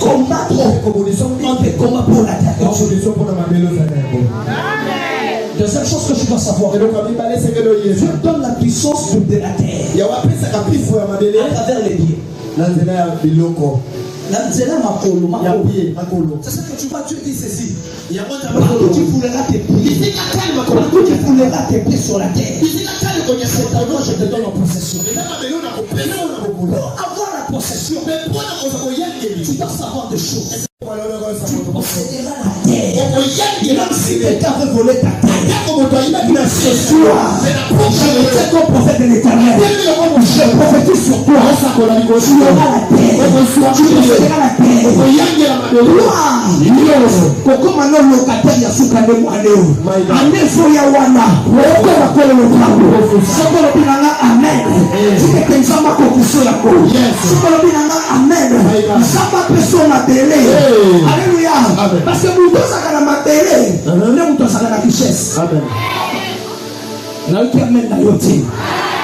combattre. On peut combattre pour la terre. Deuxième chose que tu dois savoir, Dieu donne la puissance de la terre à travers les pieds. C'est ça que tu vois, Dieu dit ceci. Partout tu fouleras tes pieds. Partout tu fouleras tes pieds sur la terre. C'est ta loi, je te donne en possession. Pour avoir la possession, tu dois savoir des choses. Tu posséderas la terre. Même si quelqu'un veut voler ta terre, mais ce soir, je me tiens comme prophète de l'Éternel. Je prophétise sur toi. Tu auras la terre. Tu posséderas la terre. Koko mano locataire ya suka de mwaneo. Anefo ya wana. Woko wakole lopango. Soko lopinanga amen. Sike kenzama kokuso yako. Soko lopinanga amen. Samba persona tele. Alléluia. Parce que mutosa kana matele. Ne mutosa kana richesse. Amen. Na uki amen na yote.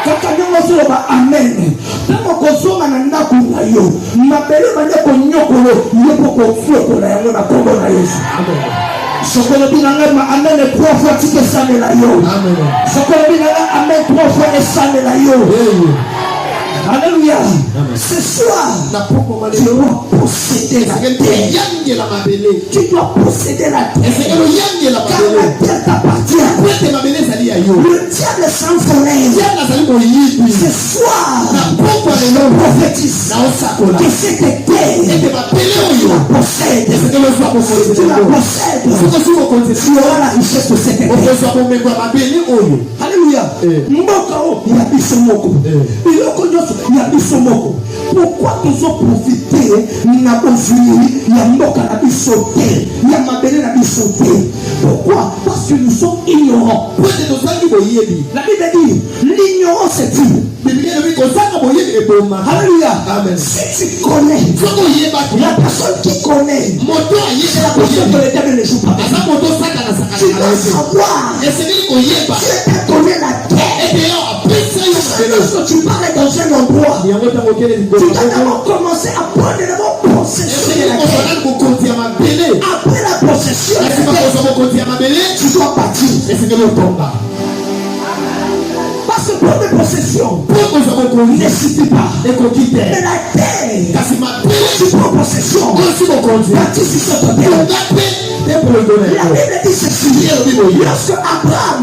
Kaka nyongo soloba amen. Tango kozonga na ndako na yo. Mabele bande konyokolo yepo kofuko na yango na kombo na Yesu. Amen. Sokolo binanga amen 3 fois tike sane la yo. Amen. Sokolo binanga amen 3 fois esane la yo. Alléluia. Ce soir, tu dois posséder la terre. Tu dois posséder la terre. Car la terre t'appartient. Le diable s'en soleil. Ce soir, je prophétise que cette terre, tu la possèdes. Tu la possèdes. Tu auras la richesse de cette terre. Alléluia. Pourquoi nous avons profité na bozuli ya mboka na bisote ya mabele na bisote? Pourquoi? Parce que nous sommes ignorants. La Bible dit l'ignorance est tue. Alléluia. Si tu connais la personne qui connaît, c'est la personne que le diable ne joue pas. Tu dois savoir, Dieu t'a donné la terre. Lorsque tu parles dans un endroit, tu dois d'abord commencer à prendre d'abord possession de la terre. Après la possession de la terre, tu dois partir. Parce que pour des possessions ne suffit pas. Mais la terre, tu prends possession. Bâtis sur cette terre. La Bible dit ceci. Lorsque Abraham,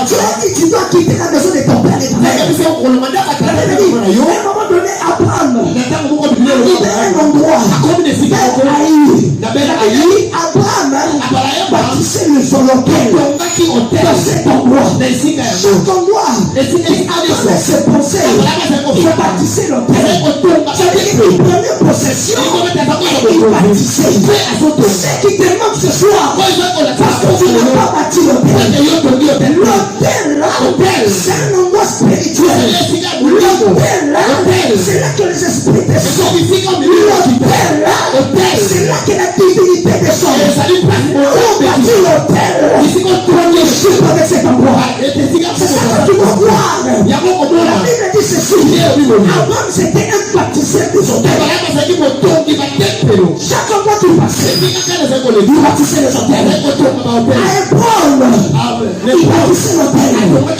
tu as dit tu dois quitter la maison de ton père et ta mère. La Bible dit, à un moment donné, Abraham arrive à un endroit. Abraham bâtissait le hôtel dans cet endroit. Cet endroit, il avait ses pensées. Il bâtissait l'hôtel. C'est-à-dire qu'il prenait possession et il bâtissait. Ce qui te manque ce soir, parce que tu n'as pas bâti l'hôtel. L'hôtel là, c'est un endroit spirituel. L'hôtel là, c'est là que les esprits descendent. L'hôtel là, c'est là que la divinité descend. On bâtit l'hôtel. On est sûr avec cet endroit. C'est ça que tu dois voir. La Bible dit ceci. Avant c'était un bâtisseur des hôtels. Chaque endroit tu passais, il bâtissait les hôtels. À Paul, il bâtissait l'hôtel. À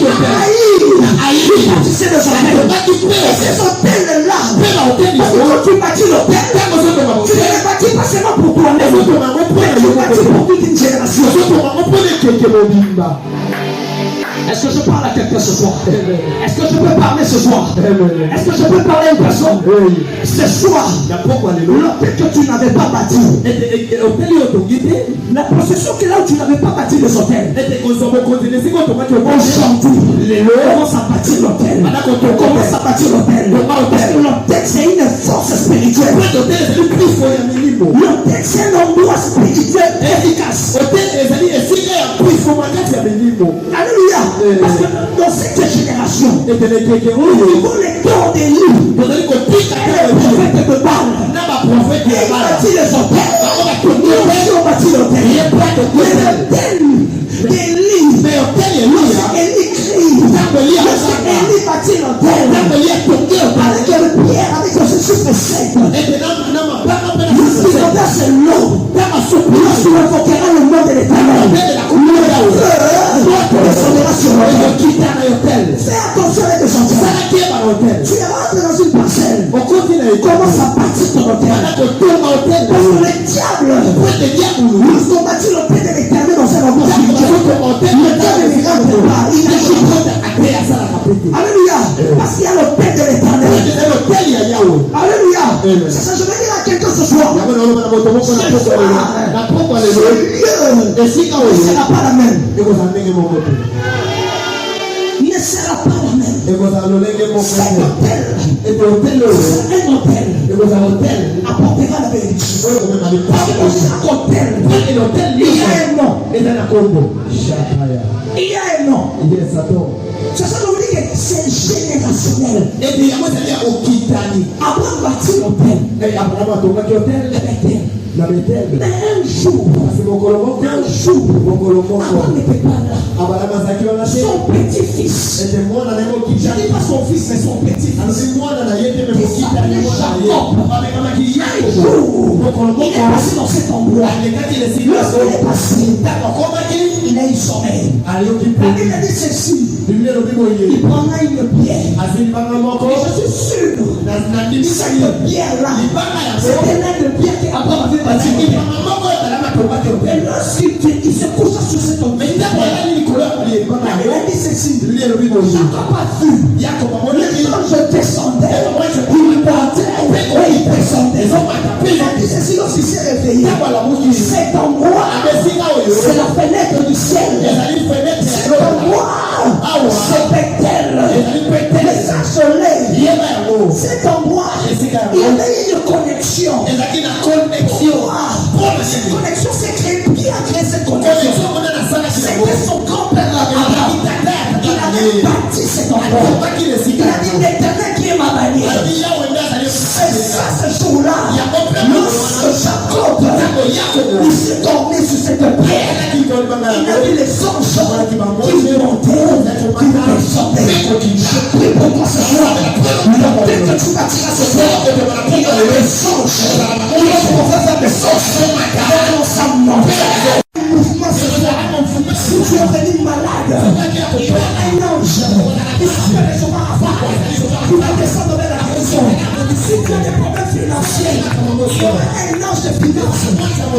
Aïe, il bâtissait les hôtels. Et ces hôtels-là, parce que quand tu bâtis l'hôtel, tu ne les bâtis pas seulement pour toi-même, mais tu bâtis pour toute une génération. Est-ce que je parle à quelqu'un ce soir? Est-ce que je peux parler ce soir? Est-ce que je peux parler à une personne? Ce soir, l'hôtel que tu n'avais pas bâti, la possession que là où tu n'avais pas bâti les hôtels, aujourd'hui, commence à bâtir l'hôtel. Commence à bâtir l'hôtel. Parce que l'hôtel, c'est une force spirituelle. L'hôtel, c'est un endroit spirituel efficace. Alléluia. Parce que dans cette génération, nous vivons les temps des livres. Et les prophètes de Baal, ils bâtissent les hôtels. Nous aussi on bâtit l'hôtel. Les hôtels des livres. Lorsque Élie crie, lorsque Élie bâtit l'hôtel, avec une pierre, avec un chiffre 5. Lorsqu'ils ont lorsque tu invoqueras le nom de l'Éternel, le feu descendra sur l'autel. Fais attention avec les enfants. Tu es rentré dans une parcelle. Commence à bâtir ton autel. Parce que le diable, lorsqu'on bâtit l'autel de l'Éternel dans un endroit spirituel, le diable ne rentre pas. Il agit. Alléluia. Parce qu'il y a l'autel de l'Éternel. Alléluia. C'est ça, je vais dire à quelqu'un ce soir. Ce lieu ne sera pas la même. Il ne sera pas la même. Cet hôtel, c'est un hôtel, apportera la bénédiction. Parce que dans chaque hôtel, il y a un nom. Il y a un nom. C'est ça que vous dites que c'est générationnel. Abraham bâtit l'hôtel. Mais un jour, Abraham n'était pas là. Son petit-fils, je ne dis pas son fils, mais son petit-fils, qui s'appelait Jacob. Un jour, il est passé dans cet endroit. Lorsqu'il est passé, il a eu sommeil. La Bible dit ceci. Il prendra une pierre. Et je suis sûr que cette pierre-là, c'était l'un de pierre qui Abraham avait bâti. Et lorsqu'il se coucha sur cet hôtel, il a dit ceci. Jacob a vu. Les anges descendaient. Il montait et il descendait. Il a dit ceci lorsqu'il s'est réveillé. Cet endroit, c'est la fenêtre du ciel. Cet endroit, c'est Bethel. Les soleil. Cet endroit, il y avait une connexion. Cette connexion s'est créée. Qui a créé cette connexion? C'était son grand-père Abraham. Il avait bâti cet endroit. Il a dit l'Éternel qui est ma bannière. C'est ça ce jour-là. Lorsque Jacob, il s'est dormi sur cette pierre, il a vu les anges qui montaient, qui descendaient. Je prie pour toi ce soir. Dès que tu bâtiras ce soir, il y a les anges qui vont pouvoir faire des anges ensemble. Mouvement ce soir. Si tu es venu malade, il y a un ange qui s'appelle Jehovah qui va descendre vers la maison. Si tu as des problèmes financiers, il y aura un ange de finances.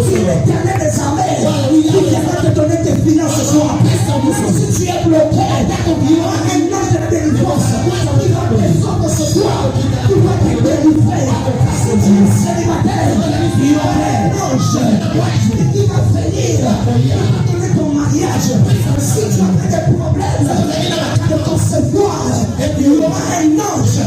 Si l'Éternel des armées, qui viendra te donner tes finances ce soir. Si tu es bloqué, il y aura un ange de délivrance qui va descendre ce soir. Qui va te délivrer. Si tu es célibataire, il y aura un ange qui va venir. Il va te donner ton mariage. Si tu as des problèmes de concevoir, il y aura un ange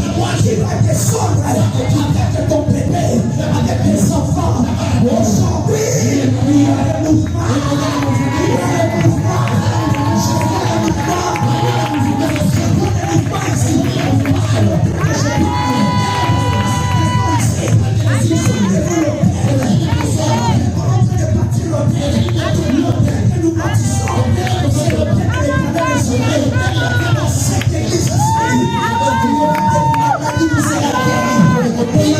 qui va descendre avec ton bébé, avec tes enfants. Aujourd'hui, il y a un mouvement. Il y a un mouvement. Je vois un mouvement. Je vois un mouvement ici. Ils sont devant l'hôtel. Ils sont en train de bâtir l'hôtel. L'hôtel que nous bâtissons, c'est l'hôtel de l'Éternel des soleils. Dans cette église, cette église,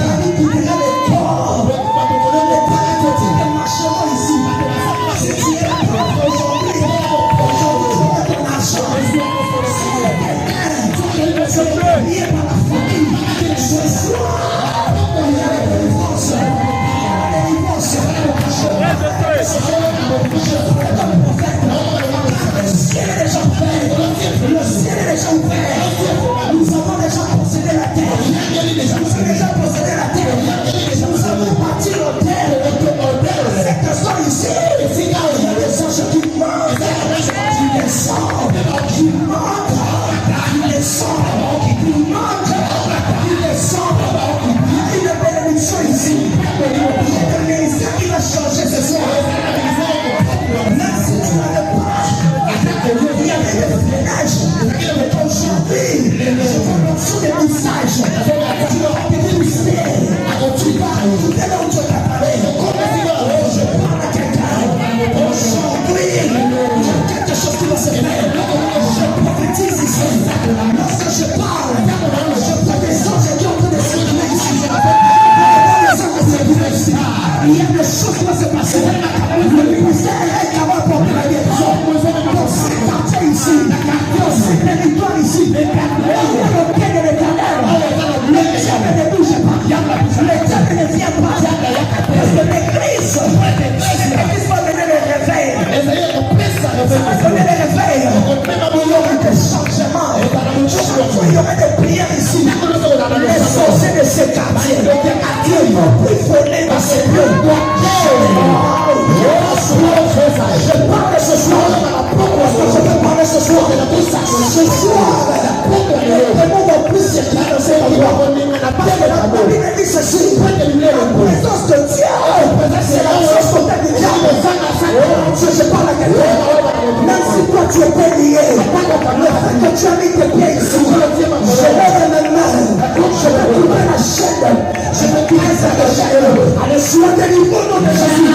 que tu as mis tes pieds ici, je lève mes mains, je vais couper la chaîne, je vais couper cette chaîne. Allez, sois délivré au nom de Jésus,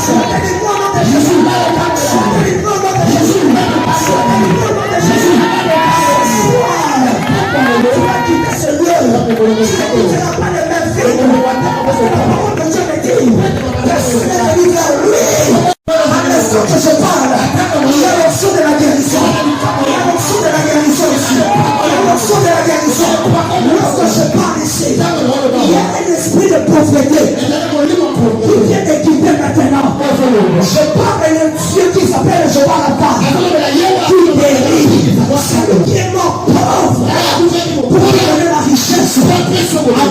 sois délivré au nom de Jésus, sois délivré au nom de Jésus, sois délivré au nom de Jésus. Tu vas quitter ce lieu, tu ne quitteras pas les mêmes filles. La parole de Dieu me dit, personne n'est délivré à lui. À l'instant que je parle, il y a l'option de la guérison. Il y a l'option de la guérison ici. Il y a l'option de la guérison. Lorsque je parle ici, il y a un esprit de prophétie qui vient de quitter maintenant. Je parle d'un Dieu qui s'appelle Jéhovah Rapha, qui guérit. Celui qui est mort pauvre pour lui donner la richesse. À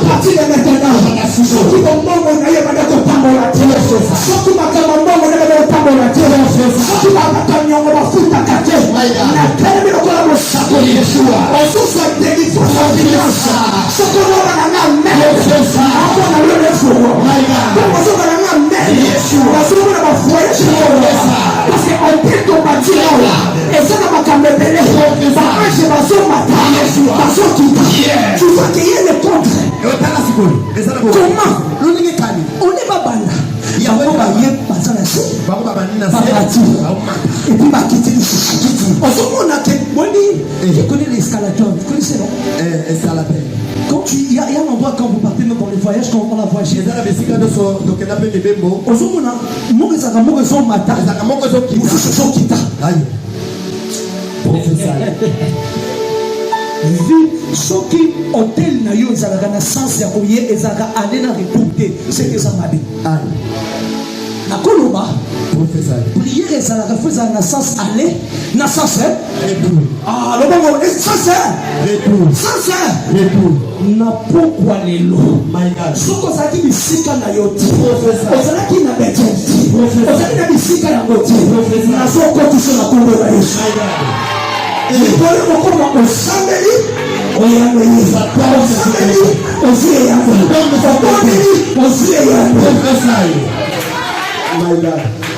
partir de maintenant, ceux qui vont mourir, on a eu maintenant qu'on parle la terre. Ceux qui vont mourir, soki bakanyongo bafuta kate na telemi lokola mosako osusu adelivrance na finance soki olobana na mene akona yo lefuo donc ozobana na mene bazomona bavoyage parce que oteto batina ola eza na makambo ebele baange bazomata bazokita tu vois que ye le contre comment on est babanda yango baye baza na se babati et puis bakiti lisusu ozomona ke boni je connais l'escalator, tu connais non escalator. Quand il y a un endroit quand vous partez même pour les voyages, quand on a voyagé ozomona mongezaka mongezo mata mosusu kita vu soki hôtel na yo ezalaka na sens ya koye ezalaka aller na retour te c'est eza mabe nakoloba prière ezalaka fo ezala na sens aller na sens lobongo sens na pokwa lelo soki ozalaki bisika na yo te ozalaki na betien te ozalaki na bisika yango te nazokotisa na kombo na yesu likolo mokoma osambeli oyangeli osambeli ozwi yango obondeli ozwi yango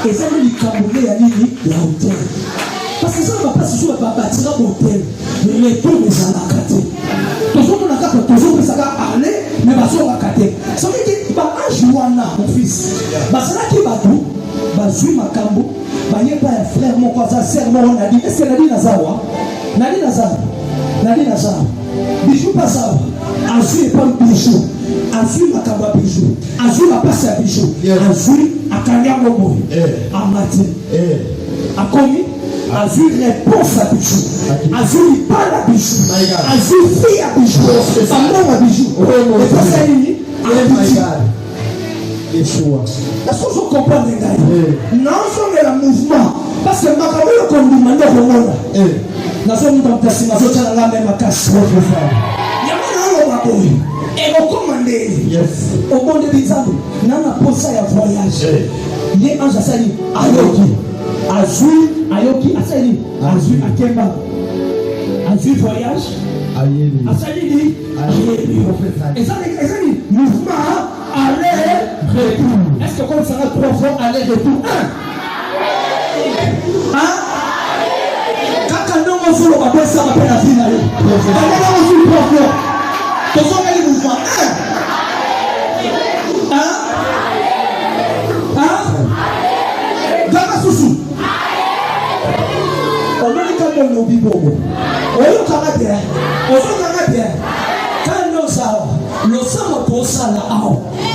ezali likambo nde ya nini ya hotel parce que eza na bapasi so babatira bohotel retour ezalaka te tozomona kaka tozopesaka ale me bazongaka te soki baange wana office bazalaki bato bazwi makambo bayeba ya frère moko aza ser moko nadi eske nadi nazawa nadi nazawa bijou pazawa azwi epam bijou azwi makambo ya bijou azwi mapasi ya bijou azwi akanyango boye amati akomi azwi réponse à bijou azwi libala ya bijou azwi fi ya bijou bambongo ya bijou epasa nini est-ce que vous comprenez non c'est le mouvement parce que ma caméra comme du mandat au monde na so muta mpasi na so tala la même casse yamana lo baboy et au commandé au bon de bizarre nana posa ya voyage les anges asali ayoki asali azui akemba azui voyage asali di et ça mouvement aller-retour. Est-ce que comme ça va 3 fois aller-retour? Quand on a solo papa ça va faire la vie là. On a solo 3 fois. Tous on a les mouvements. Gama susu. On a les cadeaux au bibobo. On a kamate. On a kamate. Quand nous ça le sang pour ça là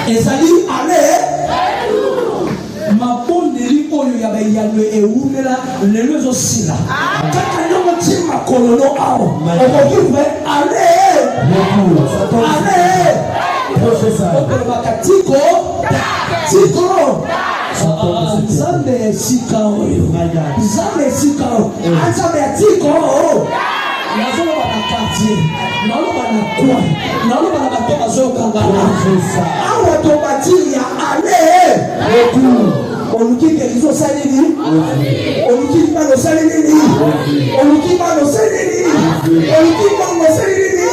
ezali ale mabondeli oyo ya bayalo eumela lelo ezosila kaka ndongo tima kololo awo okokivre ale bakatiko nzambe esika oyo nzambe ya tiko nazoloba na quartier naloba na coin naloba na bato bazokangana awa tobatili ya ale oluki kerizo salini oluki bano salini oluki bano salini oluki bango salini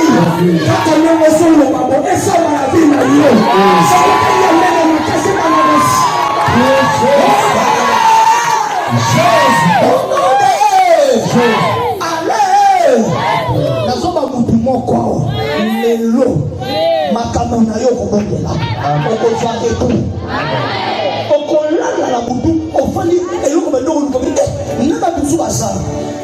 kaka ndongo solo babo esala na vie na yo sokoka ya mbele makasi banabasi ale okobondela okozwa epo okolala la butu ofandi eloko bandoko lukomite naba butu basala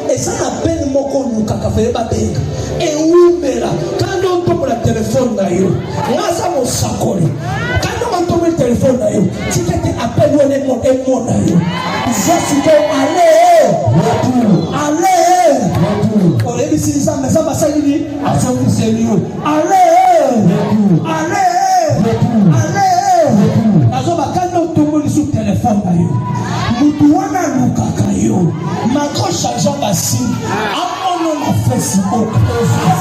eza na pene moko lukaka feye babenga eumela kando ntombo na telefone na yo ngaza mosakoli kando ntombo na telefone na yo tikete appel wana emona yo zasiko ale olebisi nzambe eza basalini asambiseli yo ale nazoba kando ntombo lisu telefone na yo mutu wana lukaka yo mako changeant basine amono na Facebook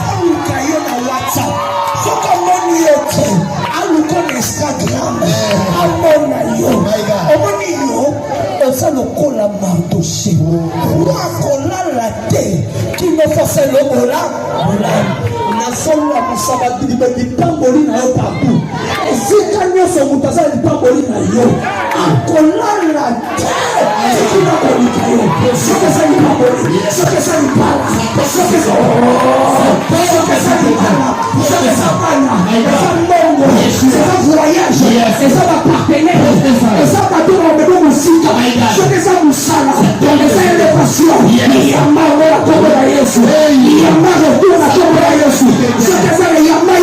aluka yo na WhatsApp soka moni yo te aluka na Instagram amona yo omoni yo oza lokola mardoche wakolala te kinofasa lobola nasolola mosaba lipamboli na yo papu esika nyonso moto aza lipamboli na yo akolala te ekina kolika yo soki eza lipamboli soki eza lipala soki eza lipala soki eza bana eza mbongo eza voyage eza bapartenere eza bato bamebo mosika soki eza mosala eza elevation yamba oya kombo na yesu yamba retour na kombo na yesu soki eza yamba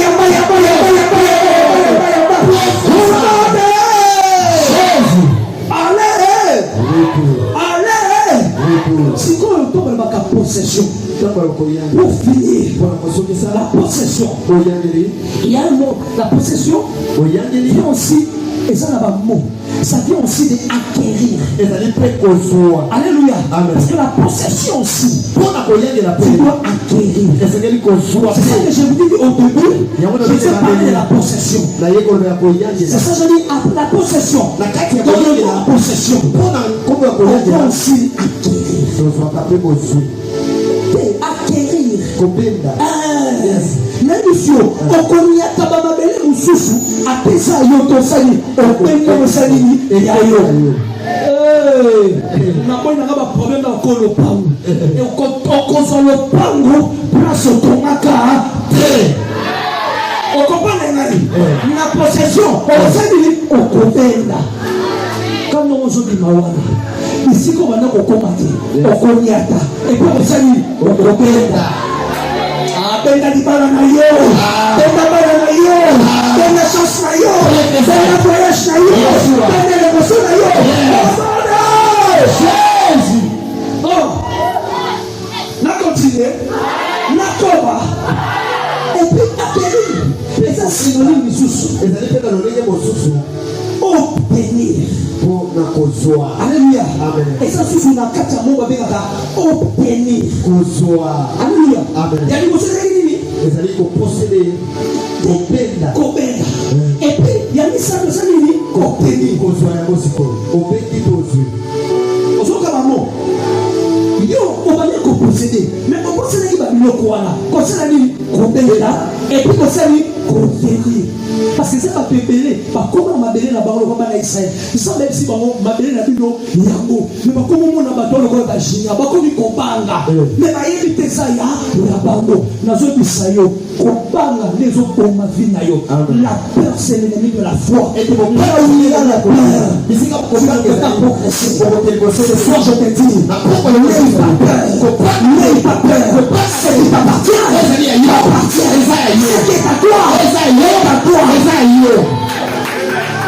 sikoyo tokolobaka possession pour finir la possession il y a un mot la possession vient aussi et ça n'a pas mot ça vient aussi de acquérir alléluia parce que la possession aussi tu dois acquérir c'est ça que je vous dis au début je vais parler de la possession c'est ça que je dis la possession la possession on doit aussi acquérir nandifio okoniaka bamabele mosusu apesa yo tosali openge osalini ya yo naboyi nanga baproblème na oko lopango okozwa lopango place otongaka te okopana ngai na possession osalini okobenda kano ozobima wana isiko banda kokoma te okoniata epo osali okobenda benda libala na yo benda bala na yo benda chance na yo benda voyage na yo benda lemoso na yo na continue na koba epi acquérir eza synonyme misusu ezali mpe na lolenge mosusu obtenir na kozwa alléluia eza susu na kati ya mungu abengaka obtenir kozwa alléluia ya liboso ezali nini ezali koposede kobenda epi ya misato eza nini obtenir kozwa yango sikoyo obendi tozwi ozoka bamo yo obandi koposede mais oposedaki babiloko wana kosala nini kobenda epi kosali kotenir parce que c'est pas pépélé pas comment mabele na bango comme na Israël ça même si bango mabele na bino yango mais pas comment mon abato le ba jinya ba ko ni kobanga mais ba yebi te ça ya bango nazo bisayo kobanga les autres pour ma vie na yo la peur c'est l'ennemi de la foi et de mon père où il a la peur ici quand kobanga que ta progresser pour quelque chose ce soir je te dis n'aie pas peur c'est qui t'appartient c'est à toi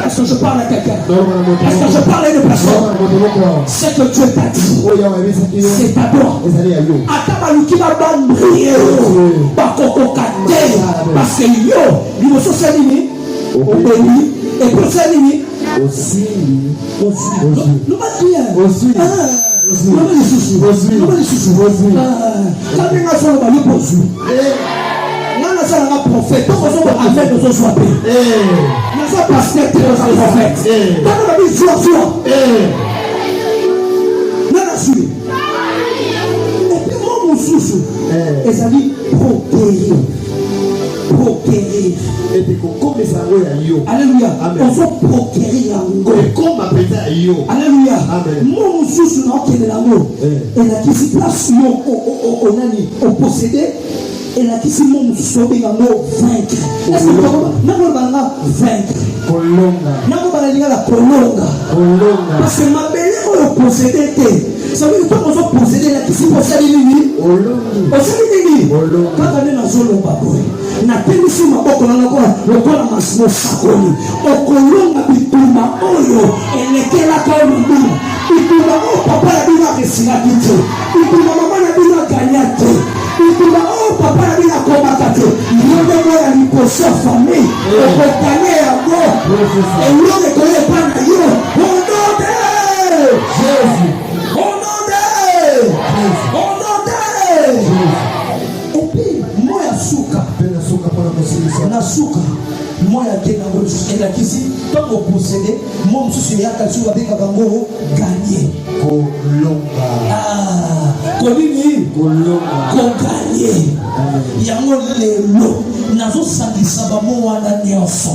est-ce que je parle à quelqu'un? Est-ce que je parle à une personne? Ce que Dieu t'a dit, c'est à toi. Atabaluki va briller, parce que yo, il me socialise, obéit, et pour ça, aussi, nous va dire, ça un prophète, donc on a fait de ce soir. Nous sommes pasteur, nous sommes prophètes. Dans la vie, soir. Dans la suite. Et puis, moi, mon souci, et ça dit proquérir. Et puis, comme ça, alléluia. On va proquérir en go. Alléluia. Moi, mon souci, on a l'amour. Et là, qui se place, on a possédé. Et là, qui s'est mon sauvé dans nos vaincre. Est-ce que nous avons vaincre? Nous avons la colonga. Parce que ma belle est possédée. Ça veut dire que nous avons possédé la qui s'est possédée. Quand on est dans Zolo Baboy, na tenisi maboko na lokola masakoni okolonga bituma oyo elekela ka mbuma bituma o papa ya bina kesinga kite bituma mama na bina ganya te bituma o papa ya bina komaka te yonde mo ya liposo famille okokanye yango elonge koye pana yo onode Jésus na suka moya kena ngo ela kisi tongo posséder mon susu ya kasu ba beka bango gagner kolonga kolini kolonga ko gagner yango lelo nazo sangisa ba mo wana nyofo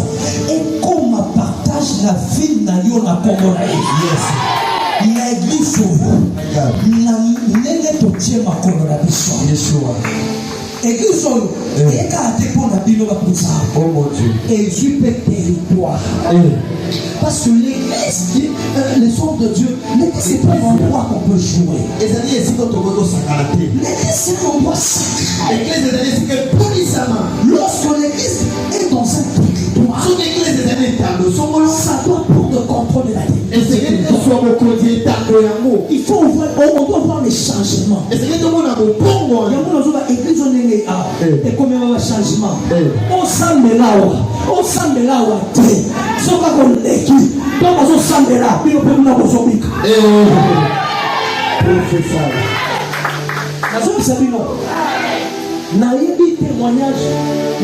et comme partage la vie na yo na Congo na yes na église na nene to tie makolo na biso Yeshua. Église et quand tu prends la Bible pour ça, oh mon Dieu, et je peux territoire. Parce que l'église, les sons de Dieu, l'église c'est pas un endroit qu'on peut jouer. L'église c'est un endroit sacré. Lorsque l'église est dans un territoire, ça doit prendre contrôle de la tête. Il faut ouvrir, on doit voir les changements. Et combien de changements? On s'emmène là, ce qu'on est qui, on s'emmène là, puis on peut nous avoir na yebi témoignage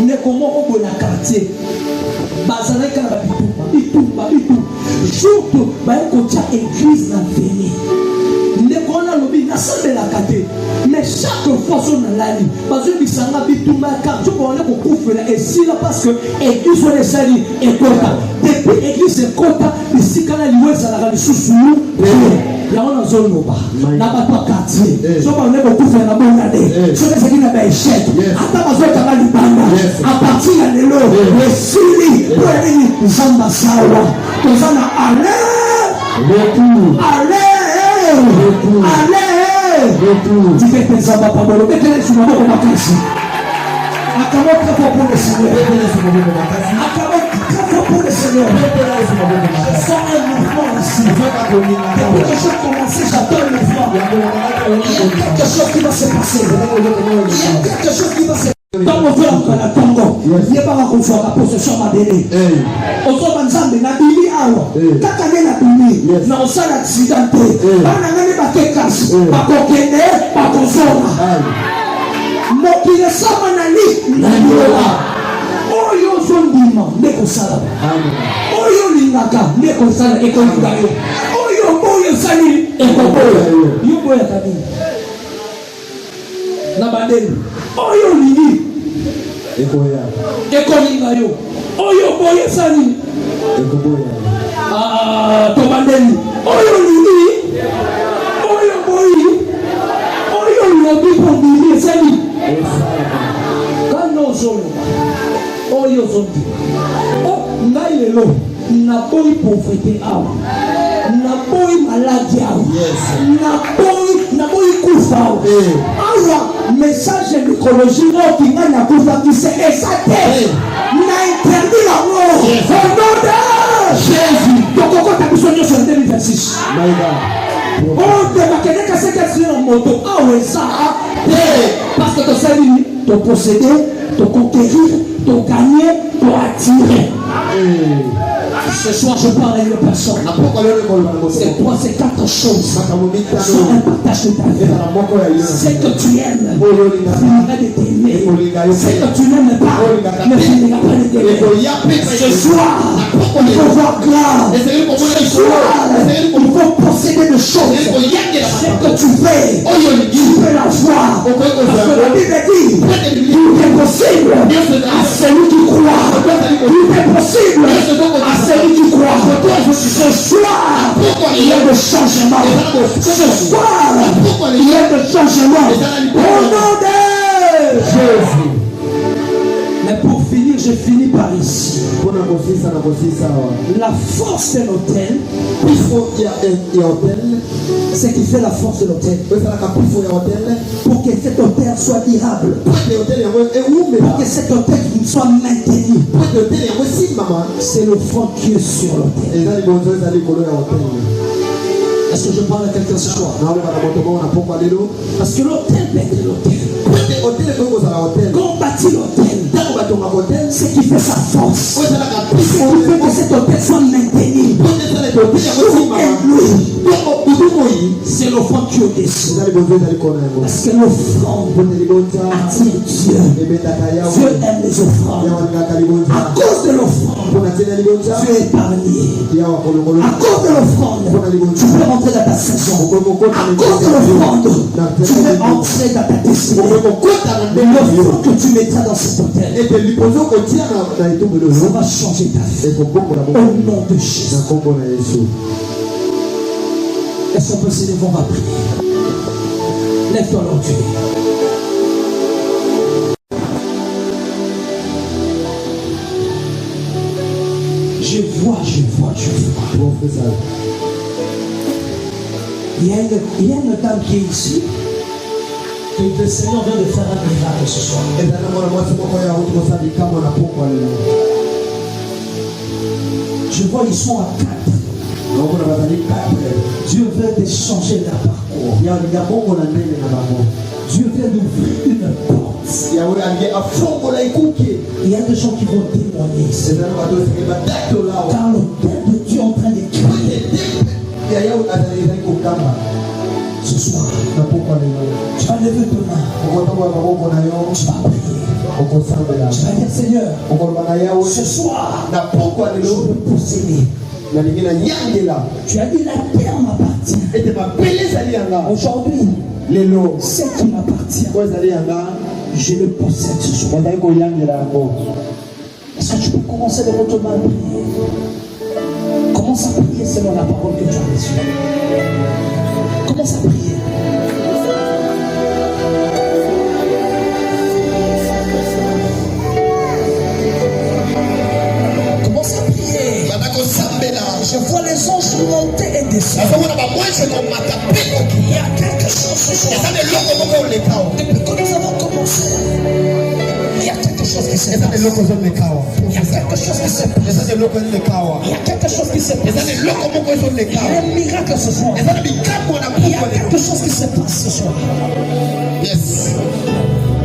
ne comment on na quartier bazana kana bitumba surtout ba ko tia église na veni ne kona lobi na salle la kate mais chaque fois on a lali bazo bisanga bitumba ka tu ko na ko kufela et si là parce que église on est sali et kota depuis église et kota bisikana liweza la lisusu ya ona zolo ba na ba quartier so ba ne ko kufela na bona de so que c'est une belle échec ata bazo kanga libanda à partir de lelo le sili pour aller zamba sawa tozana allez tu fais penser à papa bolo betele sur maboko makasi akamoka pour le Seigneur akamoka pour le Seigneur c'est un mouvement ici quelque chose commencer j'attends le mouvement il y a quelque chose qui va se passer il y a quelque chose qui va se passer. Tant qu'on fait encore la Congo, il n'y a pas qu'on soit la possession madélée. On soit dans Zambie, na bili awa. Kaka ne na bili, na osala accidenté. Bana ngane ba kekas, ba kokene, ba kozoma. Mokile sama na ni na yola. Oyo zondima neko sala. Oyo lingaka neko sala ekolinga yo. Oyo sali ekoboya. Yo boya kabini. Na bandeli oyo lingi ekolinga yo oyo boye sani to bandeli oyo lingi oyo boyi oyo lobi pondili sani kano zolo oyo zondi ngai lelo na boyi pauvreté awa na boyi maladie awa na boyi kufa awa message écologique qui n'a pas qui s'est exalté n'a interdit la mort au nom de Jésus. Donc on a besoin de ce 2026 on démarquait que c'est qu'est-ce qu'on moto ah ouais ça parce que tu sais tu posséder tu conquérir tu gagner tu attirer. Ce soir, je parle à une personne. C'est toi, c'est quatre choses. Soit un partage de ta vie. C'est que tu aimes, finira de t'aimer. C'est que tu n'aimes pas, ne finira pas de t'aimer. Ce soir, il faut voir clair. Ce soir, il faut posséder des choses. C'est que tu fais, tu peux la voir. Parce que la Bible dit, tout est possible à celui qui croit. Tout est possible à celui qui croit. Ce soir, il y a des changements. Ce soir, il y a des changements. Au nom de Jésus. Mais pour finir, je finis par ici. La force de l'autel, c'est qui fait la force de l'autel. Pour que cet autel soit durable, pour que cet autel soit maintenu, c'est l'offrande qui est sur l'autel. Est-ce que je parle à quelqu'un ce soir? Parce que l'autel pète l'autel. Quand on bâtit l'autel, c'est qui fait sa force. C'est qui fait que cet autel soit maintenu. C'est l'offrande qui est au-dessus. Parce que l'offrande attire Dieu. Dieu aime les offrandes. À cause de l'offrande, Dieu est épargné. À cause de l'offrande, tu peux rentrer dans ta saison. À cause de l'offrande, tu peux entrer dans ta destinée. L'offrande que tu mettras dans cet hôtel, ça va changer ta vie. Au nom de Jésus. Est-ce qu'on peut se lever, on va prier? Lève-toi l'orgueil. Je vois. Il y a une dame qui est ici. Et le Seigneur vient de faire un miracle ce soir. Je vois, ils sont à 4. Dieu veut changer leur parcours. Dieu vient d'ouvrir une porte. Il y a des gens qui vont témoigner ici. Car l'autel de Dieu est en train de crier. Ce soir, tu vas lever ton main. Tu vas prier. Tu vas dire, Seigneur, ce soir, je veux posséder. Tu as dit la terre m'appartient. Aujourd'hui, ce qui m'appartient, je le possède ce soir. Est-ce que tu peux commencer de votre main à prier? Commence à prier selon la parole que tu as reçue. Commence à prier. Commence à prier. Je vois les anges monter et descendre. Il y a quelque chose ce soir. Depuis que nous avons commencé, il y a quelque chose qui se passe. Il y a quelque chose qui se passe. Il y a quelque chose qui se passe. Il y a un miracle ce soir. Il y a quelque chose qui se passe ce soir. Yes.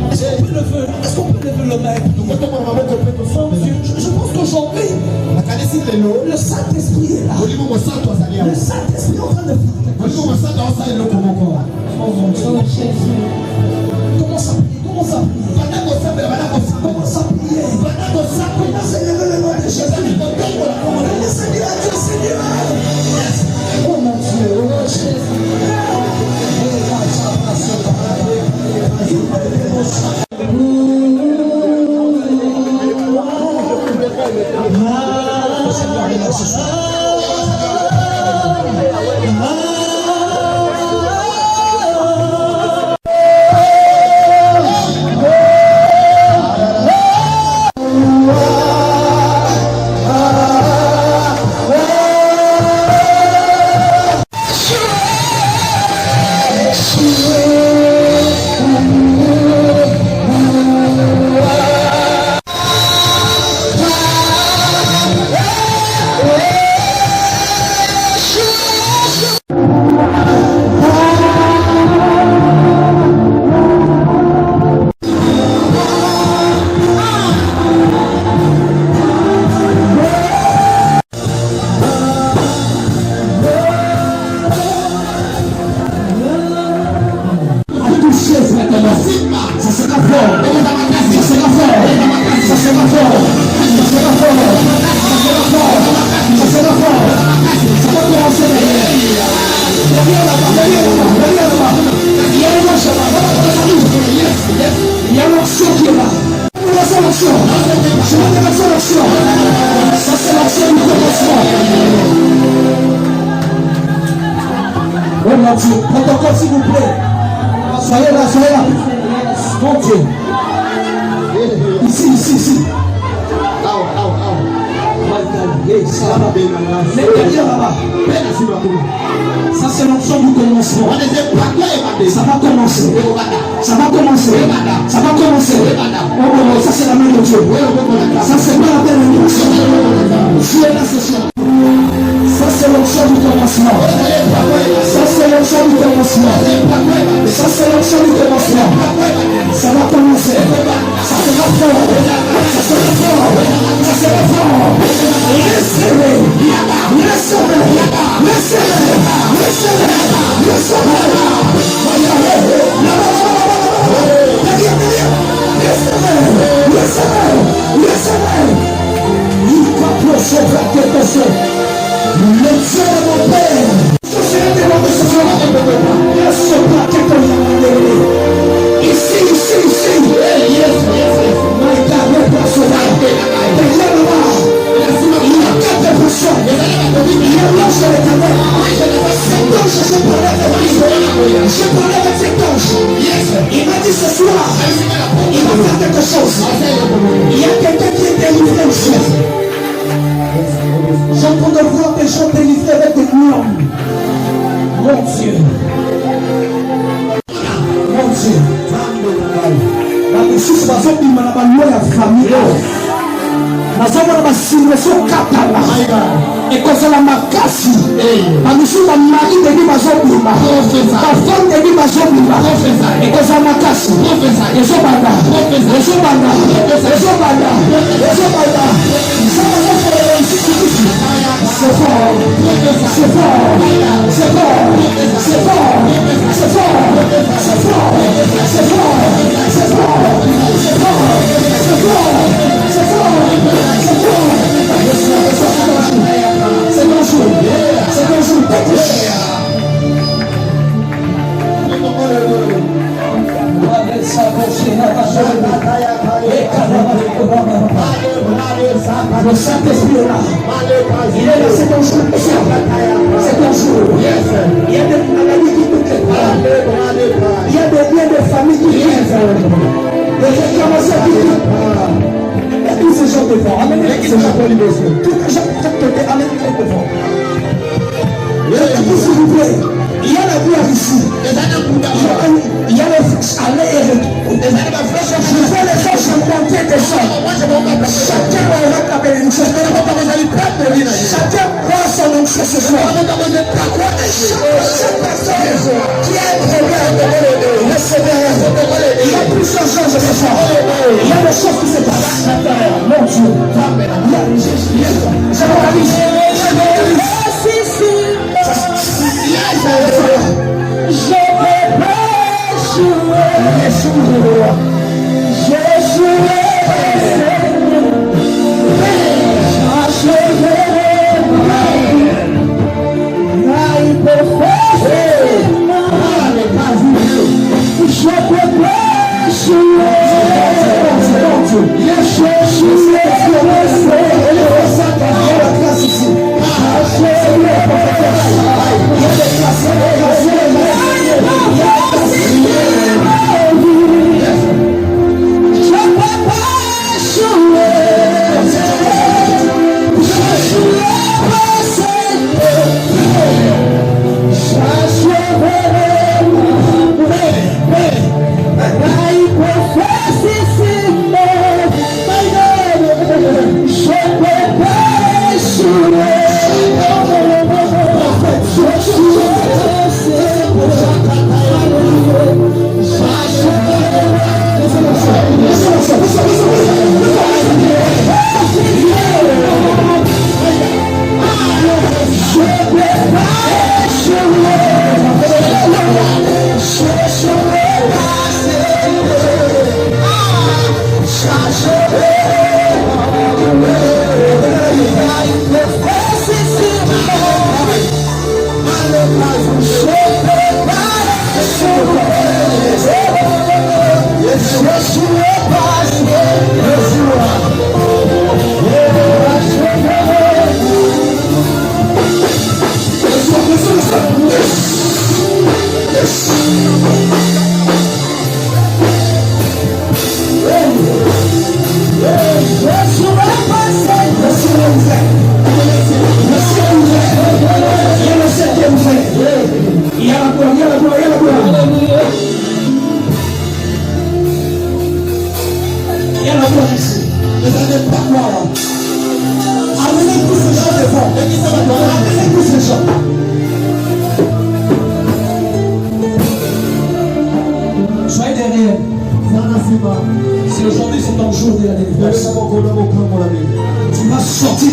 Est-ce qu'on peut lever le main? Je pense qu'aujourd'hui, le Saint-Esprit est là. Le Saint-Esprit est en train de faire quelque chose. Commence à prier. Commence à prier. Commence à lever le nom de Jésus. Seigneur, Dieu, Seigneur. Oh mon Dieu, oh mon Jésus. Oh mon Dieu, protocole s'il vous plaît. Soyez là. Mon Dieu. Ici. Ça c'est l'option du commencement. Ça va commencer. Ça va commencer. Oh, ça c'est la main de Dieu. Ça c'est pas la peine de Dieu. Dieu est là ce soir. Ça c'est l'option du commencement. Ça c'est l'option du commencement. Ça c'est l'option du commencement. Ça va commencer. Ça sera fort. Ça sera fort. Ça sera fort. Laissez-les. Le Dieu de mon Père, ici. Il m'a dit ce soir, il va faire quelque chose. Il y a quelqu'un qui est délivré ici. J'entends de voir des gens délivrés avec des murmures. Mon Dieu. La misusu bazobima na balwa ya famille. Nazomona basilvesio katala ekozala makasi. Bamisusu bamari debi bazobima, bafemme debi bazobima, ekozala makasi. Ezobanda. C'est fort. Le Saint-Esprit est là. Il est là, c'est ton jour. C'est ton jour. Il y a des maladies qui te préparent. Il y a des biens de famille qui vivent. Des réclamations qui vivent. Et tous ces gens devant. Amenez tous ces gens pour l'université. Tous les gens qui sont amenez-les devant. S'il vous plaît. Il y a la gloire ici. Il y a le fixe aller et retour. Je fais les gens chanter des chants. Chacun aura ta bénédiction. Chacun prend son onction ce soir. Chaque personne qui a un problème, recevez. Il y a plusieurs choses ce soir. Il y a des choses qui se passent. Mon Dieu. Je réalise. Je vais pas jouer. Je jouerai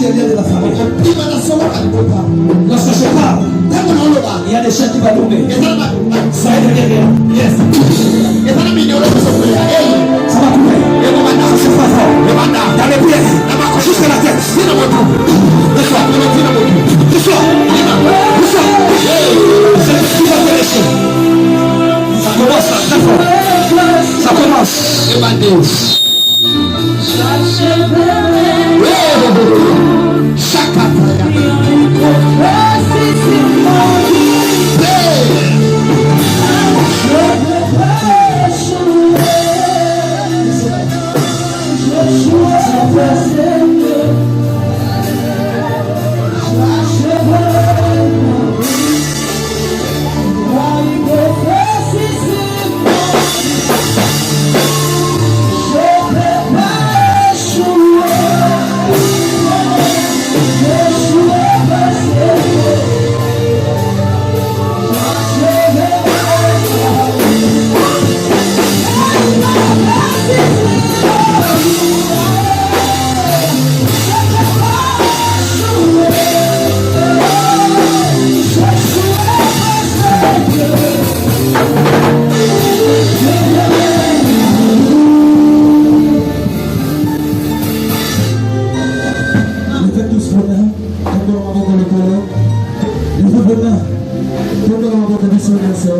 les liens de la famille. Lorsque je parle, il y a des chiens qui vont tomber. Ça va être derrière. Yes. Ça va couper. Ça se passe fort. Dans les pieds. Jusqu'à la tête. Doucement. C'est ce qui va te laisser. Ça commence là, très fort. Ça commence.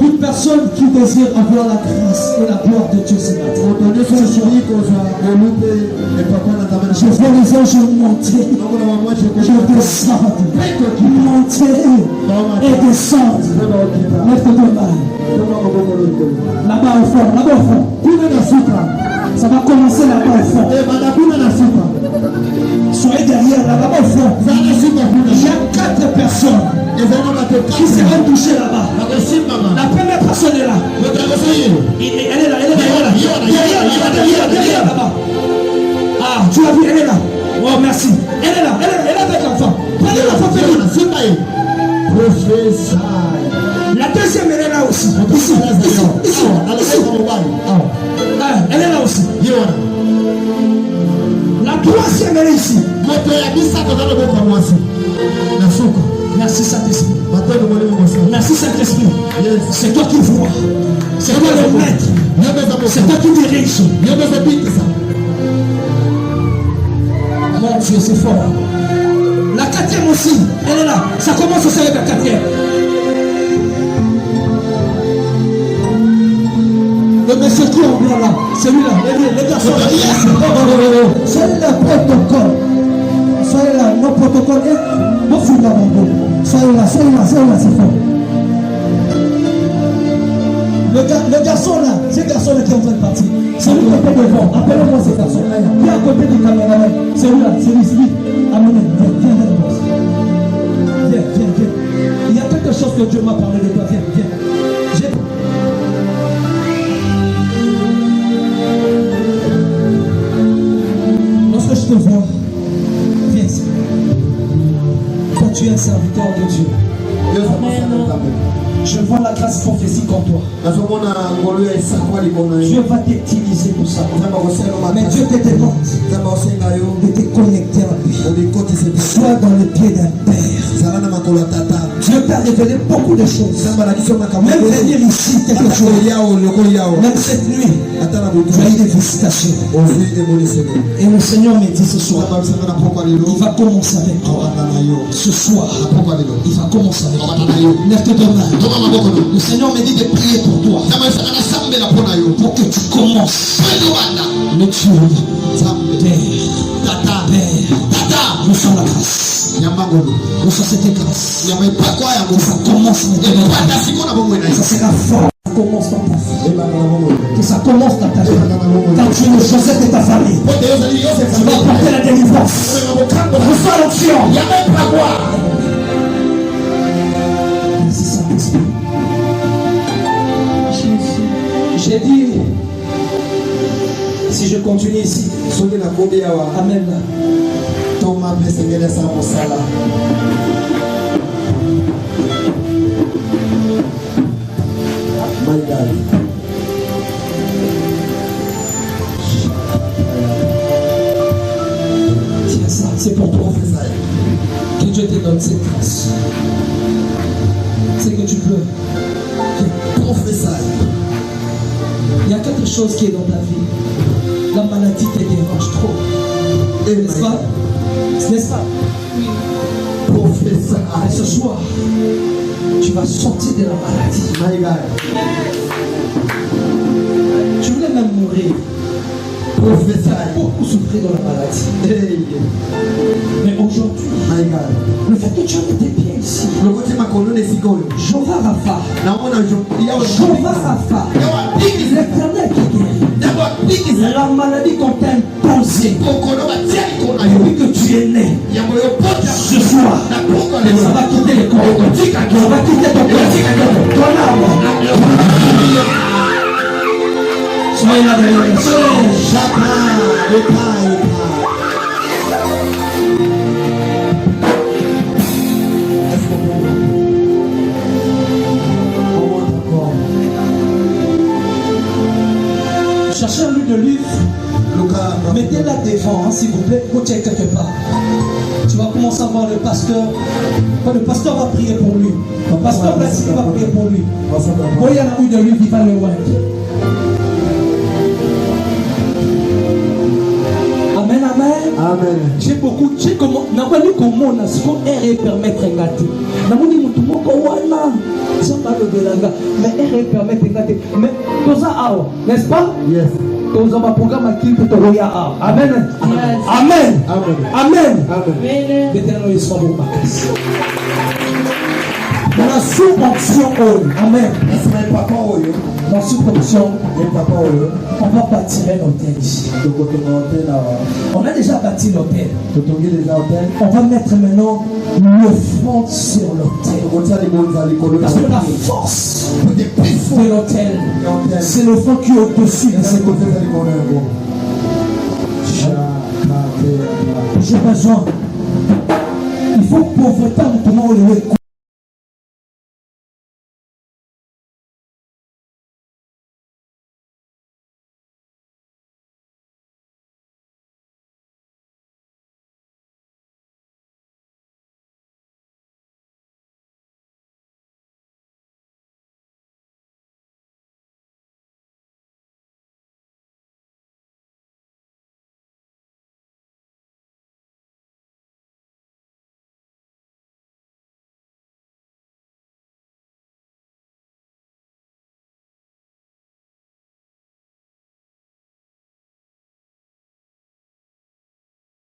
Toute personne qui désire avoir la grâce et la gloire de Dieu ce matin, je vois les anges monter, je descends, monter et descendre. Lève ton main. Là-bas au fond, ça va commencer là-bas au fond. Soyez derrière, là-bas au fond. Il y a 4 personnes qui seront touchées là-bas. La première personne est là. Elle est là. Derrière là-bas. Ah, tu l'as vu, elle est là. Oh, merci. Elle est là avec l'enfant. Prenez l'enfant, la deuxième, elle est là aussi. Ici. Elle est là aussi. La troisième, elle est ici. Merci Saint-Esprit. Merci Saint-Esprit. C'est toi qui vois. C'est toi le maître. C'est toi qui dirige. Mon Dieu, c'est fort. La quatrième aussi, elle est là. Ça commence aussi avec la quatrième. Le monsieur qui est en blanc là, celui-là, les garçons là. C'est le protocole. Soyez là, nos protocoles. Soyez là, c'est fort. Le garçon là, ces garçons là qui est en train de partir. C'est lui qui est devant. Appelez-moi ces garçons. Viens à côté du caméraman. C'est lui là, c'est lui. Amenez, viens. Viens. Il y a quelque chose que Dieu m'a parlé de toi. Viens. Lorsque je te vois, viens ici. Toi, tu es un serviteur de Dieu. Je vois la grâce prophétique en toi. Dieu va t'utiliser pour ça. Mais Dieu te demande de te connecter à lui. Sois dans le pied d'un père. Dieu t'a révélé beaucoup de choses. Même venir ici, quelque chose. Même cette nuit, tu as eu des visitations. Et le Seigneur me dit ce soir, il va commencer avec toi. Ce soir, il va commencer avec toi. Lève tes deux mains. Le Seigneur me dit de prier pour toi. Pour que tu commences. Le Dieu, Père, reçois la grâce. Reçois cette grâce. Ça commence maintenant. Ça sera fort. Ça commence dans ta vie. Que ça commence dans ta vie. Quand tu es le Joseph de ta famille, tu vas porter la délivrance. Reçois l'onction. Merci Saint-Esprit. J'ai dit, si je continue ici, Amen. Tiens ça, c'est pour toi. C'est que tu pleures. Prophesy. Il y a quelque chose qui est dans ta vie. La maladie te dérange trop. N'est-ce pas? N'est-ce pas? Oui. Prophesy. Et ce soir, tu vas sortir de la maladie. My God. Tu voulais même mourir. Prophesy. Beaucoup souffrir dans la maladie. Hey. Mais aujourd'hui, My God. le fait que tu as été bien ici, Jehovah Rapha, Jehovah Rapha, l'Éternel qui guérit, la maladie qu'on t'a imposée depuis que tu es né, ce soir, ça va quitter le corps, ça va quitter ton corps, ton âme. Soyez là derrière, soyez cherchez un livre de livre, mettez-la devant, hein, s'il vous plaît, côté quelque part. Tu vas commencer à voir le pasteur. Le pasteur va prier pour lui. Le pasteur va prier pour lui. Quand il y a un livre de livre, il va le voir. Amen, amen. Amen. J'ai beaucoup, j'ai comment, n'a pas lu comment on a ce qu'on est permettre un gâteau. N'a pas dit mon tout le monde wana. Ça va le belanga. Mais est permettre un gâteau. Mais tout ça, n'est-ce pas? Yes. Nous avons un programme qui peut te roya. Amen. Amen. Amen. Amen. Amen. L'éternel sera bon ma casse. La sous-onction. Amen. La sous-onction. On va bâtir un hôtel ici. On a déjà bâti l'hôtel. On va mettre maintenant le front sur l'hôtel. Parce que la force de l'hôtel, c'est le front qui est au-dessus de cet hôtel. J'ai besoin. Il faut pauvreté en tout le monde.